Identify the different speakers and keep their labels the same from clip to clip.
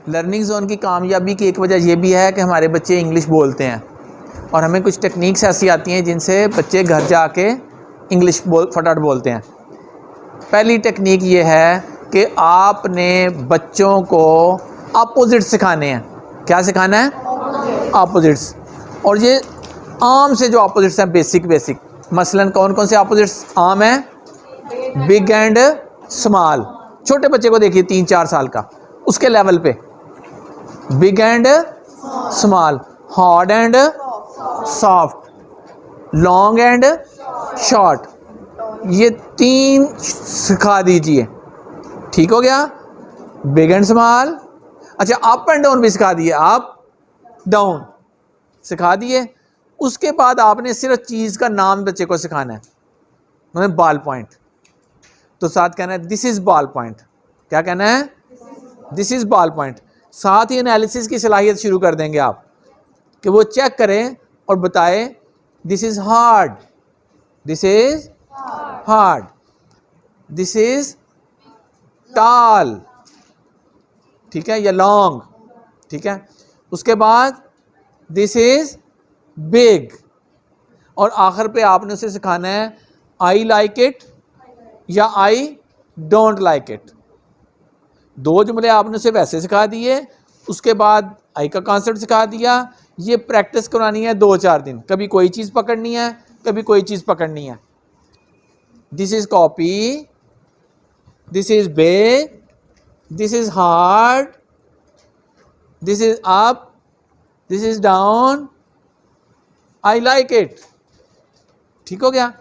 Speaker 1: Learning zone की कामयाबी की एक वजह यह भी है कि हमारे बच्चे इंग्लिश बोलते हैं और हमें कुछ टेक्निक्स ऐसी आती हैं जिनसे बच्चे घर जाके इंग्लिश फटाफट बोलते हैं। पहली टेक्निक ये है कि आपने बच्चों को अपोजिट सिखाने हैं। क्या सिखाना है? अपोजिट्स। और ये आम से जो अपोजिट्स हैं, बेसिक मसलन कौन कौन से अपोजिट्स आम हैं? Big and small. छोटे बच्चे को देखिए 3-4 साल का, उसके लेवल पे big and small, hard and soft, long and short, ये 3 सिखा दीजिए। ठीक हो गया? Big and small. अच्छा, अप एंड डाउन भी सिखा दिए, अप डाउन सिखा दिए। उसके बाद आपने सिर्फ चीज़ का नाम बच्चे को सिखाना है। मतलब बॉल पॉइंट, तो साथ कहना है दिस इज बॉल पॉइंट। क्या कहना है? This is ball point. साथ ही एनालिसिस की सलाहियत शुरू कर देंगे आप कि वो चेक करें और बताए this is hard, this is hard, this is tall, ठीक है, या लॉन्ग, ठीक है। उसके बाद दिस इज बिग, और आखिर पे आपने उसे सिखाना है आई लाइक इट या आई डोंट लाइक इट। 2 जुमले आपने उसे वैसे सिखा दिए, उसके बाद आई का कॉन्सेप्ट सिखा दिया। ये प्रैक्टिस करानी है 2-4 दिन, कभी कोई चीज़ पकड़नी है, कभी कोई चीज़ पकड़नी है। This is copy, this is big, this is hard, this is up, this is down, I like it. ठीक हो गया?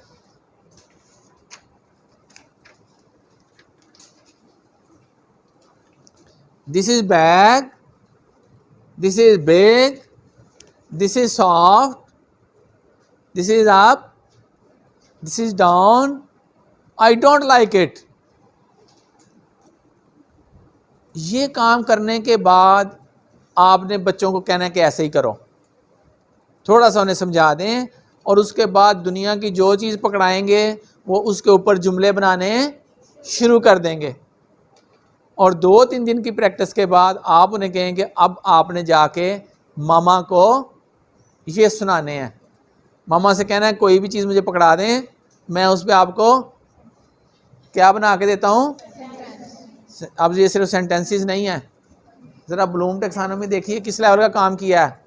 Speaker 1: This is bag, this is big, this is soft, this is up, this is down, I don't like it. ये काम करने के बाद आपने बच्चों को कहना है कि ऐसे ही करो, थोड़ा सा उन्हें समझा दें, और उसके बाद दुनिया की जो चीज़ पकड़ाएंगे वो उसके ऊपर जुमले बनाने शुरू कर देंगे। और 2-3 दिन की प्रैक्टिस के बाद आप उन्हें कहेंगे अब आपने जाके मामा को ये सुनाने हैं। मामा से कहना है कोई भी चीज़ मुझे पकड़ा दें, मैं उस पर आपको क्या बना के देता हूँ। अब ये सिर्फ सेंटेंसेस नहीं है, ज़रा ब्लूम टैक्सोनॉमी देखिए किस लेवल का काम किया है।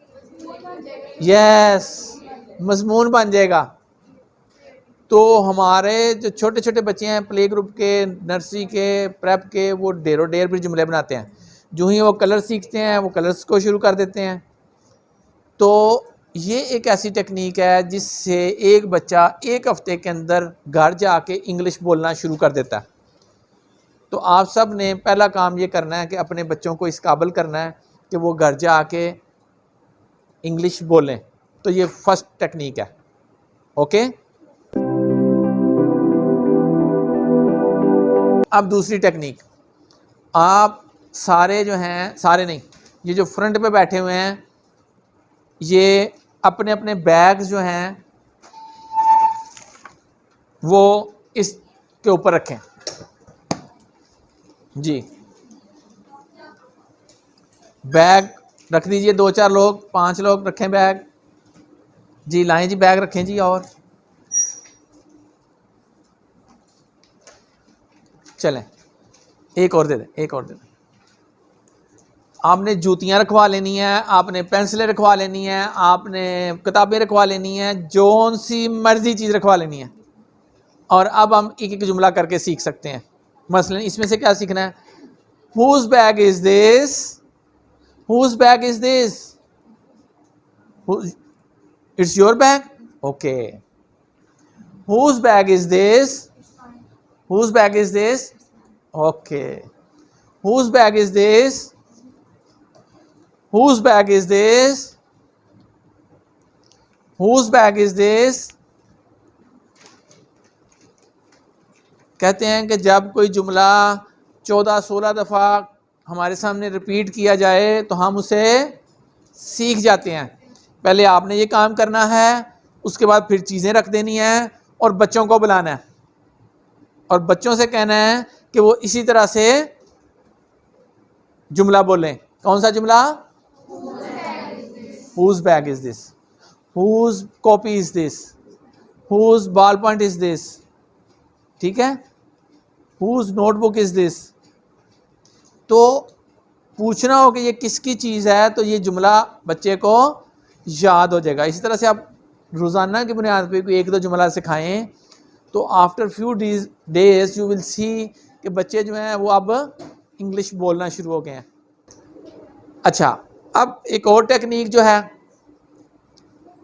Speaker 1: यस, मजमून बन जाएगा। तो हमारे जो छोटे छोटे बच्चे हैं प्ले ग्रुप के, नर्सरी के, प्रेप के, वो डेरों डेर भी जुमले बनाते हैं। जो ही वो कलर सीखते हैं वो कलर्स को शुरू कर देते हैं। तो ये एक ऐसी टेक्निक है जिससे एक बच्चा 1 हफ्ते के अंदर घर जाके इंग्लिश बोलना शुरू कर देता है। तो आप सब ने पहला काम ये करना है कि अपने बच्चों को इस काबिल करना है कि वो घर जाके इंग्लिश बोलें। तो ये फर्स्ट टेक्निक है। ओके, अब दूसरी टेक्निक, आप सारे जो हैं, सारे नहीं, ये जो फ्रंट पे बैठे हुए हैं, ये अपने अपने बैग जो हैं वो इसके ऊपर रखें जी। बैग रख दीजिए, 2-4 लोग, 5 लोग रखें बैग जी। लाएं जी, बैग रखें जी। और चलें, एक और दे दें, एक और दे दें। आपने जूतियां रखवा लेनी है, आपने पेंसिलें रखवा लेनी है, आपने किताबें रखवा लेनी है, जोन सी मर्जी चीज़ रखवा लेनी है। और अब हम एक एक जुमला करके सीख सकते हैं। मसलन इसमें से क्या सीखना है? Whose bag is this, whose bag is this, it's your bag, okay. Whose bag is this, whose bag is this, okay. Whose bag is this, whose bag is this, whose bag is this। कहते हैं कि जब कोई जुमला 14-16 दफ़ा हमारे सामने repeat किया जाए तो हम उसे सीख जाते हैं। पहले आपने ये काम करना है, उसके बाद फिर चीज़ें रख देनी है और बच्चों को बुलाना है और बच्चों से कहना है कि वो इसी तरह से जुमला बोलें। कौन सा जुमला? Whose bag is this? Whose copy is this? Whose ballpoint is this? ठीक है, Whose notebook is this? तो पूछना हो कि ये किसकी चीज़ है, तो ये जुमला बच्चे को याद हो जाएगा। इसी तरह से आप रोज़ाना की बुनियाद पे कोई एक दो जुमला सिखाएं तो after few days you will see कि बच्चे जो हैं वो अब इंग्लिश बोलना शुरू हो गए हैं। अच्छा, अब एक और टेक्निक जो है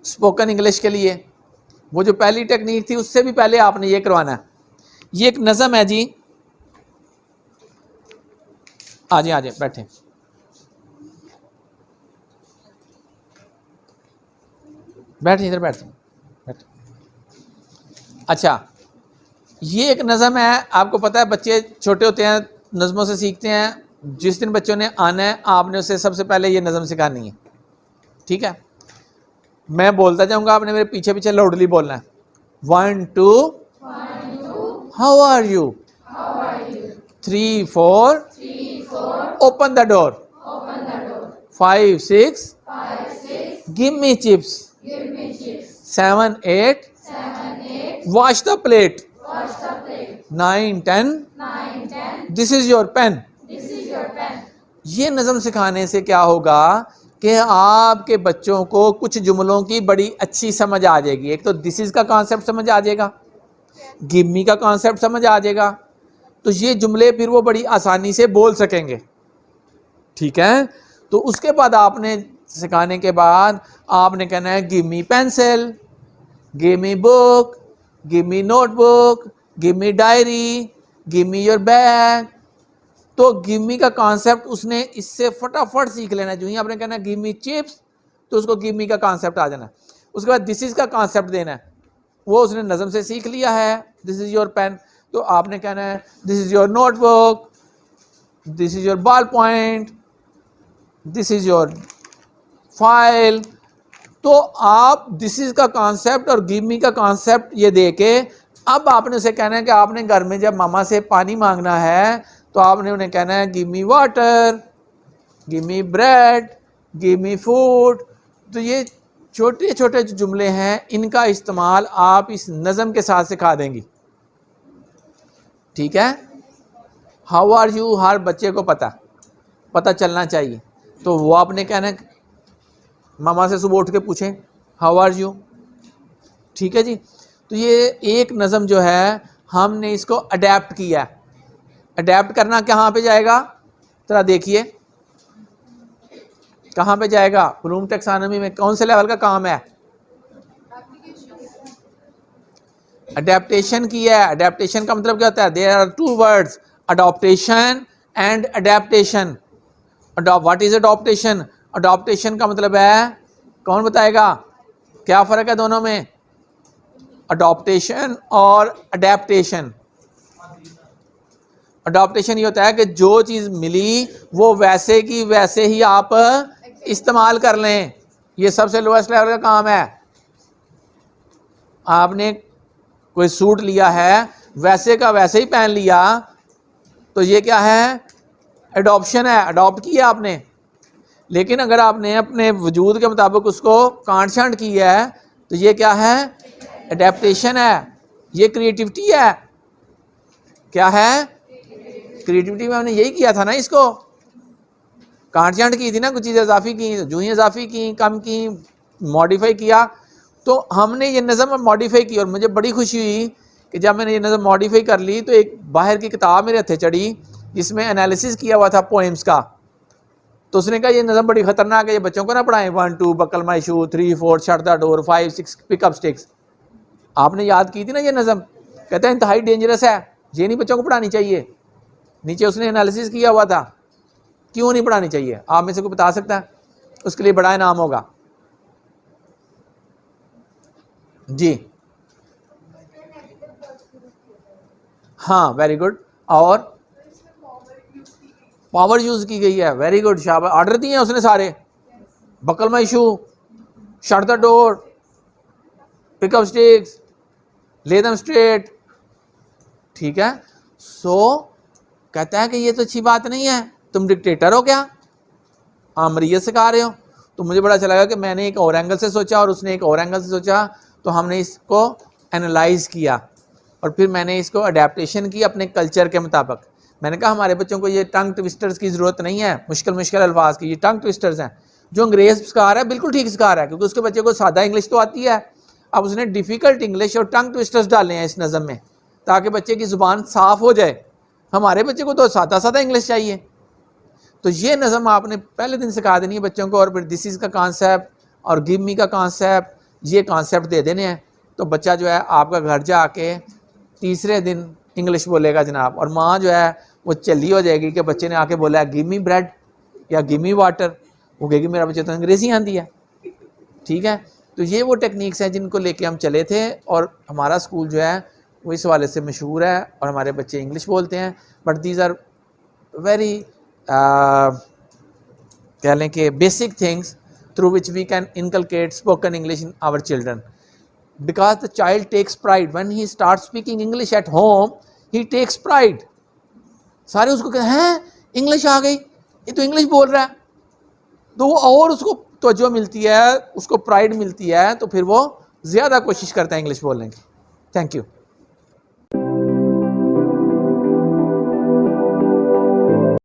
Speaker 1: स्पोकन इंग्लिश के लिए, वो जो पहली टेक्निक थी उससे भी पहले आपने ये करवाना है। ये एक नज़म है जी, आ जाए बैठे। बैठे इधर बैठ। अच्छा, ये एक नज़म है। आपको पता है बच्चे छोटे होते हैं नज़मों से सीखते हैं। जिस दिन बच्चों ने आना है आपने उसे सबसे पहले ये नज़म सिखानी है, ठीक है। मैं बोलता जाऊंगा, आपने मेरे पीछे पीछे लाउडली बोलना है। 1 2 how are you, 3 4 open the door, 5 6 give me chips, 7 8 wash the plate, 9 10 this is your pen. ये नज़म सिखाने से क्या होगा कि आपके बच्चों को कुछ जुमलों की बड़ी अच्छी समझ आ जाएगी। एक तो दिस इज का कॉन्सेप्ट समझ आ जाएगा, गिव मी का कॉन्सेप्ट समझ आ जाएगा, तो ये जुमले फिर वो बड़ी आसानी से बोल सकेंगे, ठीक है। तो उसके बाद आपने सिखाने के बाद आपने कहना है give me pencil, give me book, give me notebook, give me diary, give me your bag. तो गिव मी का कॉन्सेप्ट उसने इससे फटाफट सीख लेना है। जो ही आपने कहना है गिव मी चिप्स तो उसको गिव मी का कॉन्सेप्ट आ जाना है। उसके बाद दिस इज का कॉन्सेप्ट देना है, वो उसने नज़म से सीख लिया है। दिस इज योर पेन, तो आपने कहना है this is your notebook, this is your ball point, this is your file. तो आप दिस इज का कॉन्सेप्ट और गिव मी का कॉन्सेप्ट ये दे के अब आपने उसे कहना है कि आपने घर में जब मामा से पानी मांगना है तो आपने उन्हें कहना है give me water, give me bread, give me food. तो ये छोटे छोटे जो जुमले हैं इनका इस्तेमाल आप इस नज़म के साथ सिखा देंगी, ठीक है। हाउ आर यू हर बच्चे को पता चलना चाहिए, तो वो आपने कहना है मामा से सुबह उठ के पूछें हाउ आर यू, ठीक है जी। तो ये एक नज़म जो है हमने इसको अडेप्ट किया है। अडेप्ट करना कहाँ पे जाएगा, जरा देखिए कहाँ पे जाएगा। ब्लूम टेक्सोनॉमी में कौन से लेवल का काम है? अडेप्टेशन की है। अडेप्टेशन का मतलब क्या होता है? There are two words, adoptation and adaptation. What is adoptation? Adoptation का मतलब है, कौन बताएगा क्या फ़र्क है दोनों में? अडॉप्टेशन और अडेप्टेशन। अडॉप्टेशन ये होता है कि जो चीज़ मिली वो वैसे की वैसे ही आप इस्तेमाल कर लें। ये सबसे लोएस्ट लेवल का काम है। आपने कोई सूट लिया है वैसे का वैसे ही पहन लिया तो ये क्या है? एडॉप्शन है, अडॉप्ट किया आपने। लेकिन अगर आपने अपने वजूद के मुताबिक उसको काट छांट किया है तो ये क्या है? एडेप्टेशन है। ये क्रिएटिविटी है। क्या है? क्रिएटिविटी में हमने यही किया था ना, इसको काट छांट की थी ना, कुछ चीज़ें इजाफी की, जो ही इजाफी की, कम की, मॉडिफाई किया। तो हमने ये नज़म मॉडिफाई की और मुझे बड़ी खुशी हुई कि जब मैंने ये नज़म मॉडिफाई कर ली तो एक बाहर की किताब मेरे हथे चढ़ी जिसमें एनालिसिस किया हुआ था पोएम्स का। तो उसने कहा ये नज़म बड़ी ख़तरनाक है, ये बच्चों को ना पढ़ाएं। 1 2 buckle my shoe, 3 4 shut the door, 5 6 pick up sticks. आपने याद की थी ना ये नज़म, कहते हैं इंतहाई डेंजरस है, ये नहीं बच्चों को पढ़ानी चाहिए। नीचे उसने एनालिसिस किया हुआ था क्यों नहीं पढ़ानी चाहिए। आप में से कोई बता सकता है? उसके लिए बड़ा इनाम होगा जी। हाँ, वेरी गुड। और पावर यूज की गई है, वेरी गुड, शाबाश। ऑर्डर दिए हैं उसने सारे, buckle my shoe, shut the door, pick up sticks, lay them straight, ठीक है। सो कहता है कि ये तो अच्छी बात नहीं है, तुम डिक्टेटर हो क्या? आमरीत सिखा रहे हो। तो मुझे बड़ा अच्छा लगा कि मैंने एक और एंगल से सोचा और उसने एक और एंगल से सोचा, तो हमने इसको एनालाइज किया और फिर मैंने इसको अडेप्टेशन की अपने कल्चर के मुताबिक। मैंने कहा हमारे बच्चों को ये टंग ट्विस्टर्स की ज़रूरत नहीं है, मुश्किल मुश्किल अल्फाज की, ये टंग ट्विस्टर्स हैं। जो अंग्रेज़ सिखा रहा है बिल्कुल ठीक सिखा रहा है, क्योंकि उसके बच्चे को सादा इंग्लिश तो आती है, अब उसने डिफ़िकल्ट इंग्लिश और टंग ट्विस्टर्स डाले हैं इस नज़म में ताकि बच्चे की ज़ुबान साफ़ हो जाए। हमारे बच्चे को तो सादा सादा इंग्लिश चाहिए। तो ये नज़म आपने पहले दिन सिखा देनी है बच्चों को, और फिर दिस इज़ का कॉन्सेप्ट और गिव मी का कॉन्सेप्ट, ये कॉन्सेप्ट दे देने हैं। तो बच्चा जो है आपका घर जाके तीसरे दिन इंग्लिश बोलेगा जनाब, और माँ जो है वो चली हो जाएगी कि बच्चे ने आके बोला है गिव मी ब्रेड या गिव मी वाटर, वो कहेगी मेरा बच्चे तो अंग्रेज़ी आती है। ठीक है, तो ये वो टेक्निक्स हैं जिनको लेके हम चले थे, और हमारा स्कूल जो है वो इस वाले से मशहूर है और हमारे बच्चे इंग्लिश बोलते हैं। बट दीज आर वेरी कह लें कि basic things through which we can inculcate spoken English in our children, because the child takes pride when he starts speaking English at home, he takes pride। सारे उसको कहते हैं English आ गई, ये तो इंग्लिश बोल रहा है, तो वो और उसको तवज्जो मिलती है, उसको प्राइड मिलती है, तो फिर वो ज़्यादा कोशिश करता है इंग्लिश बोलने की। Thank you.